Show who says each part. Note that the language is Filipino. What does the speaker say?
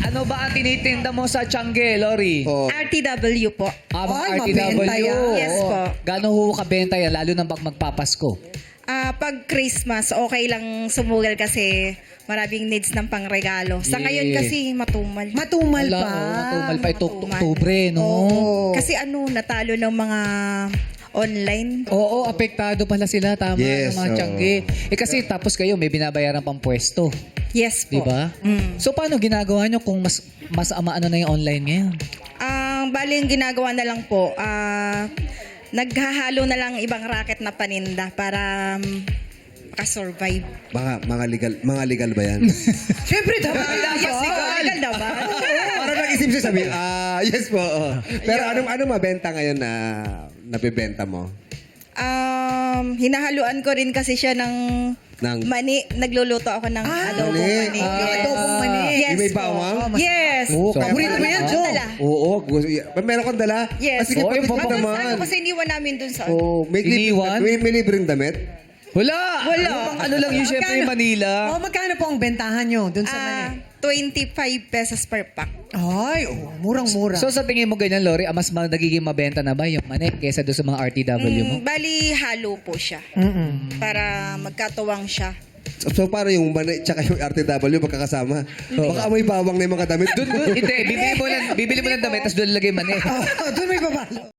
Speaker 1: ano ba ang tinitinda mo sa Tiangge, Lori?
Speaker 2: Oh.
Speaker 3: RTW po.
Speaker 1: Mga
Speaker 4: Ay,
Speaker 1: RTW.
Speaker 4: mabenta yan.
Speaker 3: Yes po.
Speaker 1: Gano'n ho kabenta yan, lalo na pag magpapasko?
Speaker 3: Pag Christmas, okay lang sumugal kasi maraming needs ng pangregalo. Sa ngayon
Speaker 1: Yeah.
Speaker 3: kasi matumal.
Speaker 4: Matumal
Speaker 1: Wala,
Speaker 4: pa.
Speaker 1: matumal pa ito,
Speaker 3: Matumal.
Speaker 1: Oktubre, no?
Speaker 4: Oo.
Speaker 3: Kasi natalo ng mga online.
Speaker 1: Oo, apektado pala sila, tama,
Speaker 2: Yes,
Speaker 1: ng mga
Speaker 2: oo.
Speaker 1: Tiangge. Kasi tapos kayo, may binabayaran pang pwesto.
Speaker 3: Yes
Speaker 1: Di
Speaker 3: po.
Speaker 1: ba?
Speaker 3: Mm.
Speaker 1: So, paano ginagawa nyo kung mas ano na yung online ngayon?
Speaker 3: Bali, yung ginagawa na lang po, naghahalo na lang ibang racket na paninda para makasurvive.
Speaker 2: Mga legal ba yan?
Speaker 4: Siyempre, dapat
Speaker 3: Yes, legal naman.
Speaker 2: Parang nag-isip siya sabi, yes po. Oh. Pero anong mabenta ngayon na nabebenta mo?
Speaker 3: Hinahaluan ko rin kasi siya ng mani. Nagluluto ako ng adobong
Speaker 2: mani.
Speaker 3: mani.
Speaker 4: adobong mani.
Speaker 3: Yes
Speaker 2: Yung may
Speaker 3: po.
Speaker 2: bawang?
Speaker 3: Yes.
Speaker 4: Paborito mo yan, Jo?
Speaker 3: Dala.
Speaker 2: Oo. Meron kang dala?
Speaker 3: Yes.
Speaker 2: Sige,
Speaker 1: Oo, yung
Speaker 2: pagkita
Speaker 1: papakita
Speaker 2: naman.
Speaker 3: Ano kasi iniwan namin dun sa
Speaker 1: Iniwan?
Speaker 2: May libreng damit?
Speaker 1: Wala!
Speaker 3: Wala.
Speaker 1: Ano lang yun, syempre, yung Manila.
Speaker 4: Oh, magkano po ang bentahan nyo dun sa mani?
Speaker 3: 25 pesos per pack.
Speaker 4: Ay, murang-mura.
Speaker 1: So, sa tingin mo ganyan, Lori, mas nagiging mabenta na ba yung mani kesa doon sa mga RTW mo?
Speaker 3: Bali, halo po siya. Para magkatuwang siya.
Speaker 2: So, paano yung mani tsaka yung RTW magkakasama? Baka amoy bawang na yung mga damit.
Speaker 1: Hindi, bibili mo ng damit, tapos doon lagay mani.
Speaker 4: Doon may babalo.